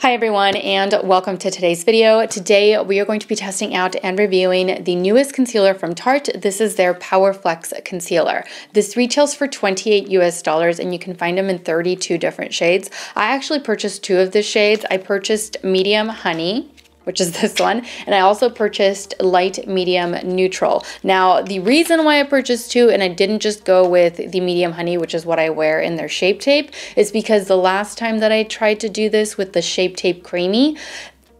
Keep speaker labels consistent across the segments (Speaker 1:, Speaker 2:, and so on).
Speaker 1: Hi everyone, and welcome to today's video. Today we are going to be testing out and reviewing the newest concealer from Tarte. This is their Power Flex concealer. This retails for $28 US and you can find them in 32 different shades. I actually purchased two of the shades. I purchased medium honey, which is this one, and I also purchased light medium neutral. Now, the reason why I purchased two and I didn't just go with the medium honey, which is what I wear in their Shape Tape, is because the last time that I tried to do this with the Shape Tape Creamy,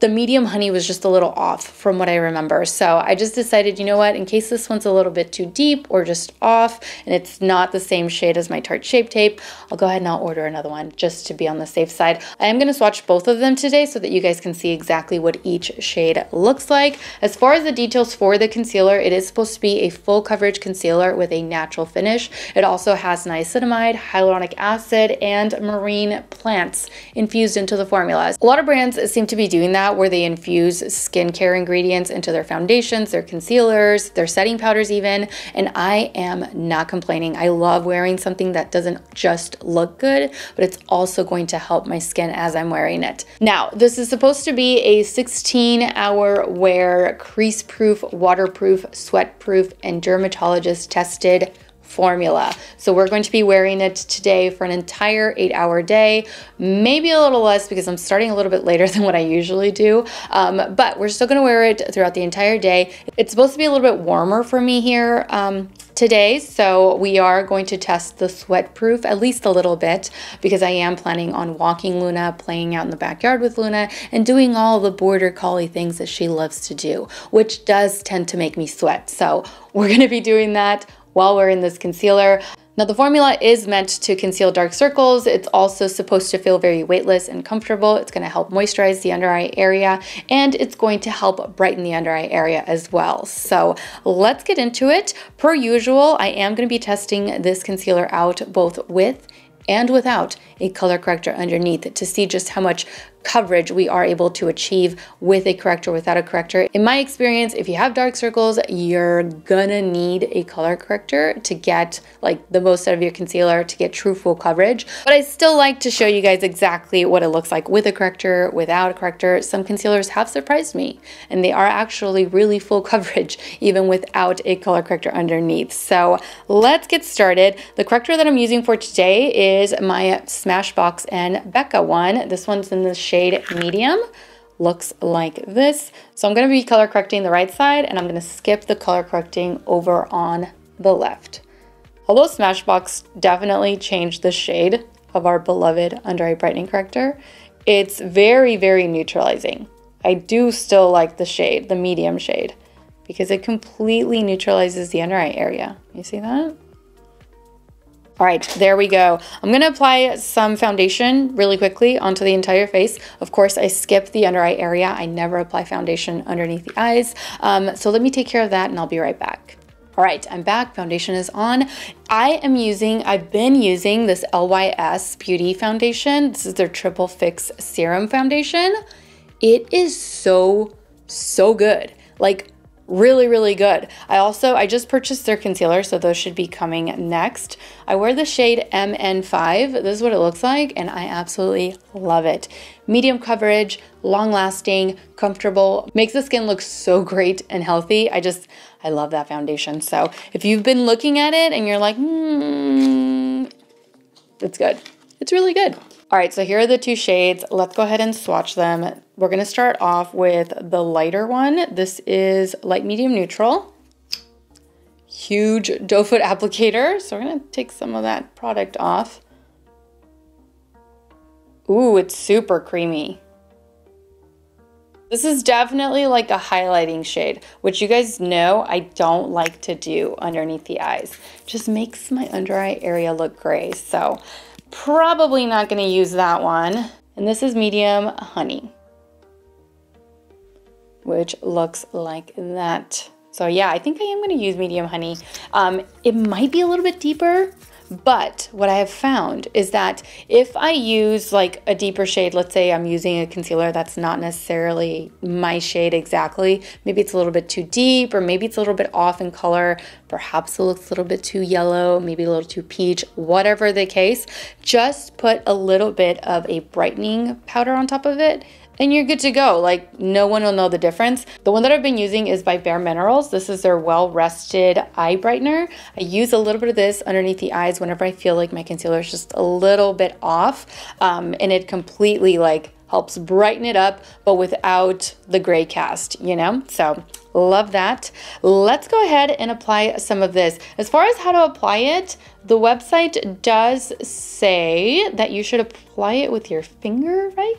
Speaker 1: the medium honey was just a little off from what I remember. So I just decided, you know what, in case this one's a little bit too deep or just off and it's not the same shade as my Tarte Shape Tape, I'll go ahead and I'll order another one just to be on the safe side. I am going to swatch both of them today so that you guys can see exactly what each shade looks like. As far as the details for the concealer, it is supposed to be a full coverage concealer with a natural finish. It also has niacinamide, hyaluronic acid, and marine plants infused into the formulas. A lot of brands seem to be doing that, where they infuse skincare ingredients into their foundations, their concealers, their setting powders even, and I am not complaining. I love wearing something that doesn't just look good, but it's also going to help my skin as I'm wearing it. Now, this is supposed to be a 16-hour wear, crease-proof, waterproof, sweat-proof, and dermatologist-tested formula. So we're going to be wearing it today for an entire 8-hour day, maybe a little less because I'm starting a little bit later than what I usually do, but we're still going to wear it throughout the entire day. It's supposed to be a little bit warmer for me here today, so we are going to test the sweat proof at least a little bit because I am planning on walking Luna, playing out in the backyard with Luna, and doing all the border collie things that she loves to do, which does tend to make me sweat. So we're going to be doing that while wearing this concealer. Now, the formula is meant to conceal dark circles. It's also supposed to feel very weightless and comfortable. It's going to help moisturize the under eye area, and it's going to help brighten the under eye area as well. So let's get into it. Per usual, I am going to be testing this concealer out both with and without a color corrector underneath to see just how much coverage we are able to achieve with a corrector, without a corrector. In my experience, if you have dark circles, you're gonna need a color corrector to get like the most out of your concealer, to get true full coverage. But I still like to show you guys exactly what it looks like with a corrector, without a corrector. Some concealers have surprised me, and they are actually really full coverage even without a color corrector underneath. So let's get started. The corrector that I'm using for today is my Smashbox and Becca one. This one's in the shade medium, looks like this. So I'm going to be color correcting the right side, and I'm going to skip the color correcting over on the left. Although Smashbox definitely changed the shade of our beloved under eye brightening corrector, it's very, very neutralizing. I do still like the shade, the medium shade, because it completely neutralizes the under eye area. You see that? All right, there we go. I'm gonna apply some foundation really quickly onto the entire face. Of course, I skip the under eye area. I never apply foundation underneath the eyes. So let me take care of that and I'll be right back. All right, I'm back. Foundation is on. I've been using this LYS Beauty foundation. This is their Triple Fix Serum Foundation. It is so good. Like, really, really good. I just purchased their concealer, so those should be coming next. I wear the shade MN5. This is what it looks like, and I absolutely love it. Medium coverage, long lasting, comfortable, makes the skin look so great and healthy. I love that foundation. So if you've been looking at it and you're like, it's good. It's really good. All right, so here are the two shades. Let's go ahead and swatch them. We're gonna start off with the lighter one. This is light medium neutral. Huge doe foot applicator. So we're gonna take some of that product off. Ooh, it's super creamy. This is definitely like a highlighting shade, which you guys know I don't like to do underneath the eyes. Just makes my under eye area look gray. So probably not going to use that one. And this is medium honey, which looks like that. So yeah, I think I am going to use medium honey. It might be a little bit deeper, But what I have found is that if I use like a deeper shade, let's say I'm using a concealer that's not necessarily my shade exactly, maybe it's a little bit too deep, or maybe it's a little bit off in color, perhaps it looks a little bit too yellow, maybe a little too peach, whatever the case, just put a little bit of a brightening powder on top of it and you're good to go. Like, no one will know the difference. The one that I've been using is by Bare Minerals. This is their Well Rested Eye Brightener. I use a little bit of this underneath the eyes whenever I feel like my concealer is just a little bit off, and it completely like helps brighten it up, but without the gray cast, you know? So love that. Let's go ahead and apply some of this. As far as how to apply it, the website does say that you should apply it with your finger, right?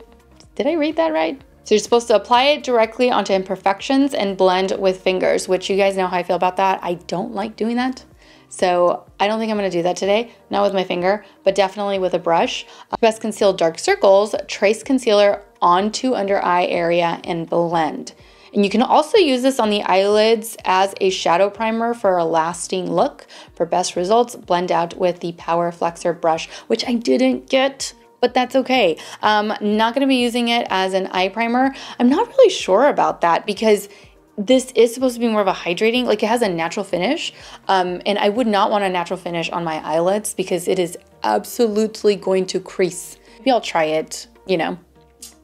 Speaker 1: Did I read that right? So you're supposed to apply it directly onto imperfections and blend with fingers, which you guys know how I feel about that. I don't like doing that. So I don't think I'm gonna do that today, not with my finger, but definitely with a brush. Best conceal dark circles, trace concealer onto under eye area and blend. And you can also use this on the eyelids as a shadow primer for a lasting look. For best results, blend out with the Power Flexor brush, which I didn't get, but that's okay. Not gonna be using it as an eye primer. I'm not really sure about that because this is supposed to be more of a hydrating, like it has a natural finish. And I would not want a natural finish on my eyelids because it is absolutely going to crease. Maybe I'll try it, you know,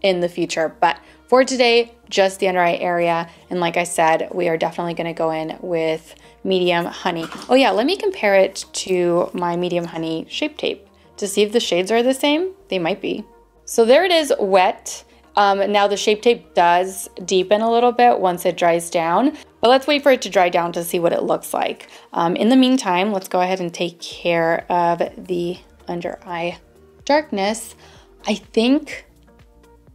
Speaker 1: in the future. But for today, just the under eye area. And like I said, we are definitely gonna go in with Medium Honey. Oh yeah, let me compare it to my Medium Honey Shape Tape to see if the shades are the same. They might be. So there it is, wet. Now the Shape Tape does deepen a little bit once it dries down, but let's wait for it to dry down to see what it looks like. In the meantime, let's go ahead and take care of the under eye darkness. I think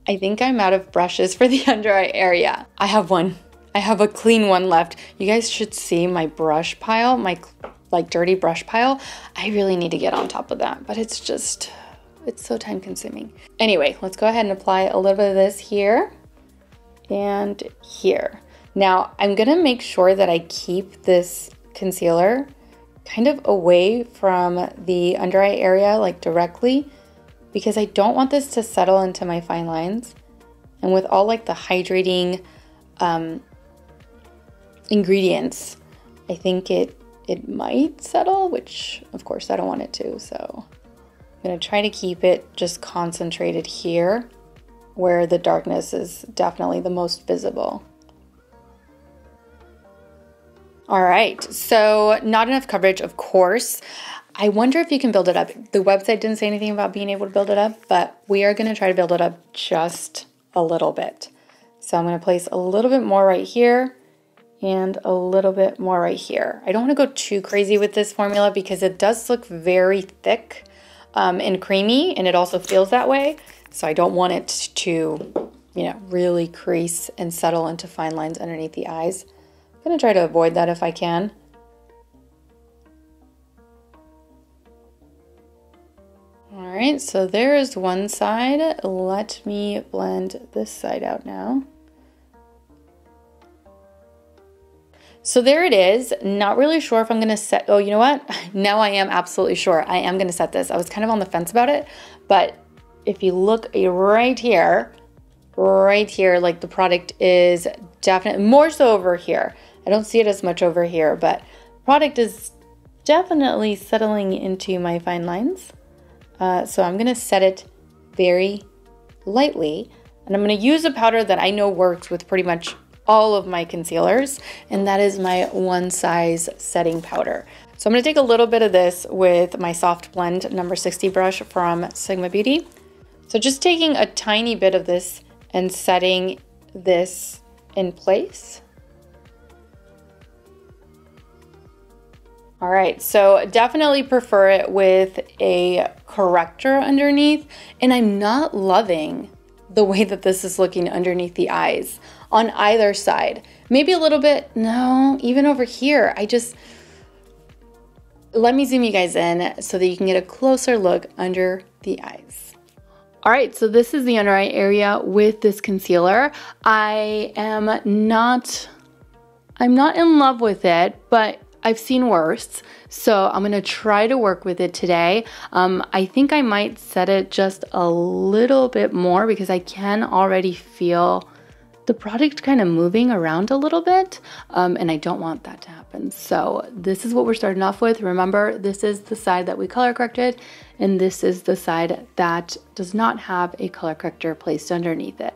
Speaker 1: I'm out of brushes for the under eye area. I have one. I have a clean one left. You guys should see my brush pile, my like dirty brush pile. I really need to get on top of that, but it's so time consuming. Anyway, let's go ahead and apply a little bit of this here and here. Now I'm gonna make sure that I keep this concealer kind of away from the under eye area, like directly, because I don't want this to settle into my fine lines. And with all like the hydrating ingredients, I think it might settle, which of course I don't want it to. So I'm gonna try to keep it just concentrated here where the darkness is definitely the most visible. All right, so not enough coverage, of course. I wonder if you can build it up. The website didn't say anything about being able to build it up, but we are gonna try to build it up just a little bit. So I'm gonna place a little bit more right here and a little bit more right here. I don't wanna go too crazy with this formula because it does look very thick and creamy, and it also feels that way. So I don't want it to, you know, really crease and settle into fine lines underneath the eyes. I'm gonna try to avoid that if I can. All right, so there is one side. Let me blend this side out now. So there it is. Not really sure if I'm gonna set, oh, you know what? Now I am absolutely sure. I am gonna set this. I was kind of on the fence about it, but if you look right here, like the product is definitely, more so over here. I don't see it as much over here, but product is definitely settling into my fine lines. So I'm gonna set it very lightly, and I'm gonna use a powder that I know works with pretty much all of my concealers, and that is my One Size setting powder. So I'm gonna take a little bit of this with my Soft Blend number 60 brush from Sigma Beauty. So just taking a tiny bit of this and setting this in place. All right, so definitely prefer it with a corrector underneath, and I'm not loving the way that this is looking underneath the eyes on either side. Maybe a little bit, no, even over here. Let me zoom you guys in so that you can get a closer look under the eyes. All right, so this is the under eye area with this concealer. I'm not in love with it, but I've seen worse. So I'm gonna try to work with it today. I think I might set it just a little bit more because I can already feel the product kind of moving around a little bit, and I don't want that to happen. So this is what we're starting off with. Remember, this is the side that we color corrected, and this is the side that does not have a color corrector placed underneath it.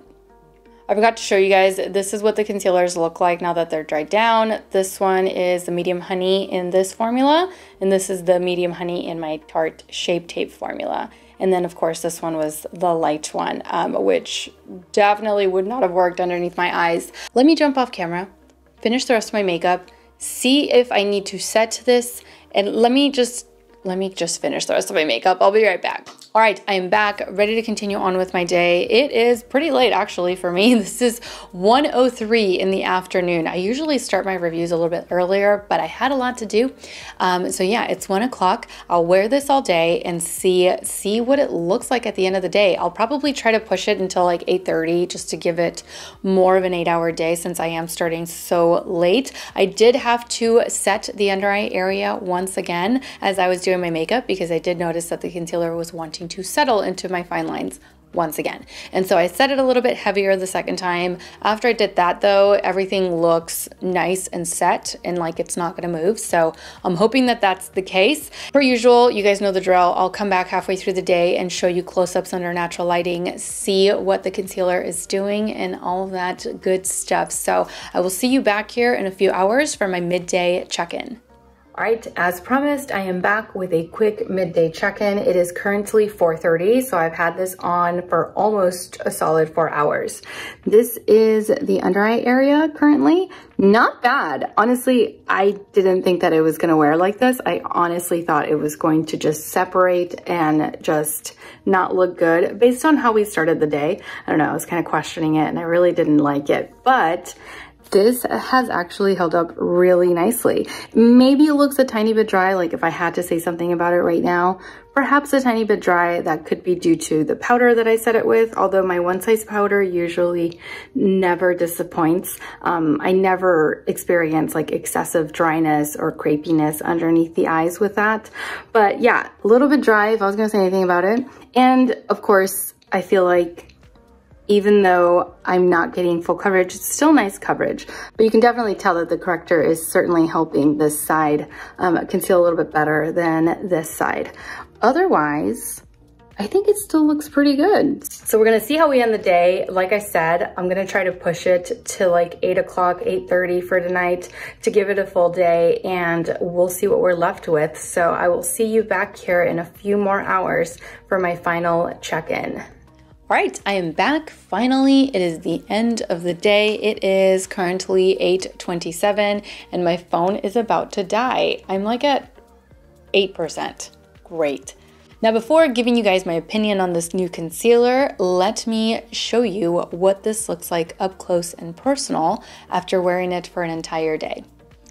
Speaker 1: I forgot to show you guys, this is what the concealers look like now that they're dried down. This one is the medium honey in this formula, and this is the medium honey in my Tarte Shape Tape formula. And then of course this one was the light one, which definitely would not have worked underneath my eyes. Let me jump off camera, finish the rest of my makeup, see if I need to set this, and let me just finish the rest of my makeup. I'll be right back. All right, I am back, ready to continue on with my day. It is pretty late actually for me. This is 1:03 in the afternoon. I usually start my reviews a little bit earlier, but I had a lot to do. So yeah, it's 1 o'clock. I'll wear this all day and see what it looks like at the end of the day. I'll probably try to push it until like 8:30 just to give it more of an 8-hour day since I am starting so late. I did have to set the under eye area once again as I was doing my makeup because I did notice that the concealer was wanting to settle into my fine lines once again. And so I set it a little bit heavier the second time. After I did that though, everything looks nice and set and like it's not gonna move. So I'm hoping that that's the case. Per usual, you guys know the drill. I'll come back halfway through the day and show you close-ups under natural lighting, see what the concealer is doing and all of that good stuff. So I will see you back here in a few hours for my midday check-in. All right, as promised, I am back with a quick midday check-in. It is currently 4:30, so I've had this on for almost a solid 4 hours. This is the under eye area currently. Not bad. Honestly, I didn't think that it was gonna wear like this. I honestly thought it was going to just separate and just not look good based on how we started the day. I don't know, I was kind of questioning it and I really didn't like it, but this has actually held up really nicely. Maybe it looks a tiny bit dry, like if I had to say something about it right now, perhaps a tiny bit dry. That could be due to the powder that I set it with, although my one size powder usually never disappoints. I never experience like excessive dryness or crepiness underneath the eyes with that. But yeah, a little bit dry if I was gonna say anything about it. And of course, I feel like even though I'm not getting full coverage, it's still nice coverage. But you can definitely tell that the corrector is certainly helping this side conceal a little bit better than this side. Otherwise, I think it still looks pretty good. So we're gonna see how we end the day. Like I said, I'm gonna try to push it to like 8 o'clock, 8:30 for tonight to give it a full day, and we'll see what we're left with. So I will see you back here in a few more hours for my final check-in. All right, I am back finally. It is the end of the day. It is currently 8:27 and my phone is about to die. I'm like at 8%. Great. Now, before giving you guys my opinion on this new concealer, let me show you what this looks like up close and personal after wearing it for an entire day.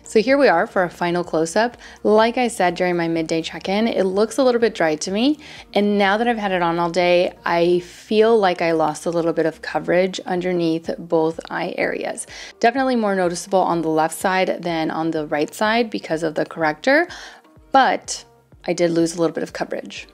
Speaker 1: So here we are for a final close-up. Like I said during my midday check-in, it looks a little bit dry to me. And now that I've had it on all day, I feel like I lost a little bit of coverage underneath both eye areas. Definitely more noticeable on the left side than on the right side because of the corrector, but I did lose a little bit of coverage.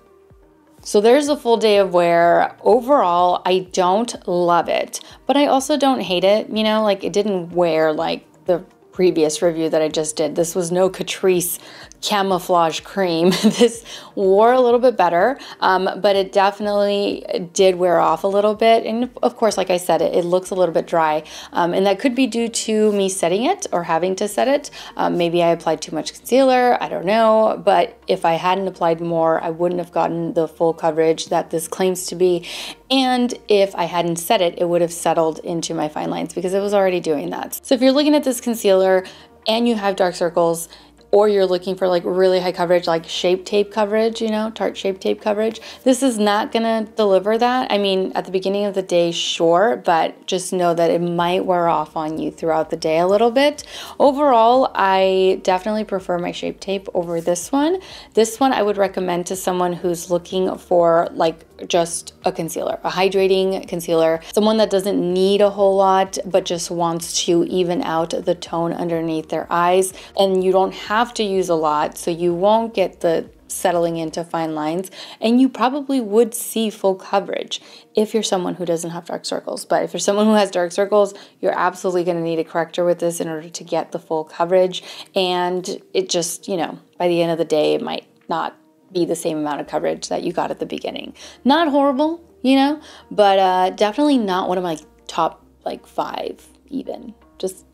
Speaker 1: So there's a full day of wear. Overall, I don't love it, but I also don't hate it. You know, like it didn't wear like the previous review that I just did. This was no Catrice camouflage cream. This wore a little bit better, but it definitely did wear off a little bit. And of course, like I said, it looks a little bit dry. And that could be due to me setting it or having to set it. Maybe I applied too much concealer, I don't know. But if I hadn't applied more, I wouldn't have gotten the full coverage that this claims to be. And if I hadn't set it, it would have settled into my fine lines because it was already doing that. So if you're looking at this concealer and you have dark circles, or you're looking for like really high coverage, like Shape Tape coverage, you know, Tarte Shape Tape coverage, this is not gonna deliver that. I mean, at the beginning of the day, sure, but just know that it might wear off on you throughout the day a little bit. Overall, I definitely prefer my Shape Tape over this one. This one I would recommend to someone who's looking for like just a concealer, a hydrating concealer, someone that doesn't need a whole lot, but just wants to even out the tone underneath their eyes. And you don't have to use a lot, so you won't get the settling into fine lines, and you probably would see full coverage if you're someone who doesn't have dark circles. But if you're someone who has dark circles, you're absolutely going to need a corrector with this in order to get the full coverage. And it just, you know, by the end of the day, it might not be the same amount of coverage that you got at the beginning. Not horrible, you know, but definitely not one of my top like 5 even. Just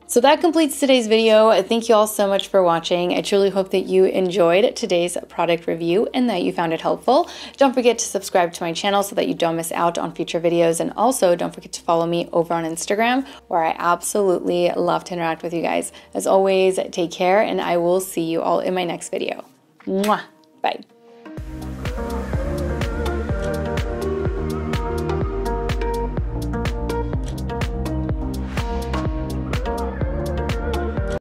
Speaker 1: So that completes today's video. Thank you all so much for watching. I truly hope that you enjoyed today's product review and that you found it helpful. Don't forget to subscribe to my channel so that you don't miss out on future videos. And also don't forget to follow me over on Instagram, where I absolutely love to interact with you guys. As always, take care, and I will see you all in my next video. Mwah! Bye.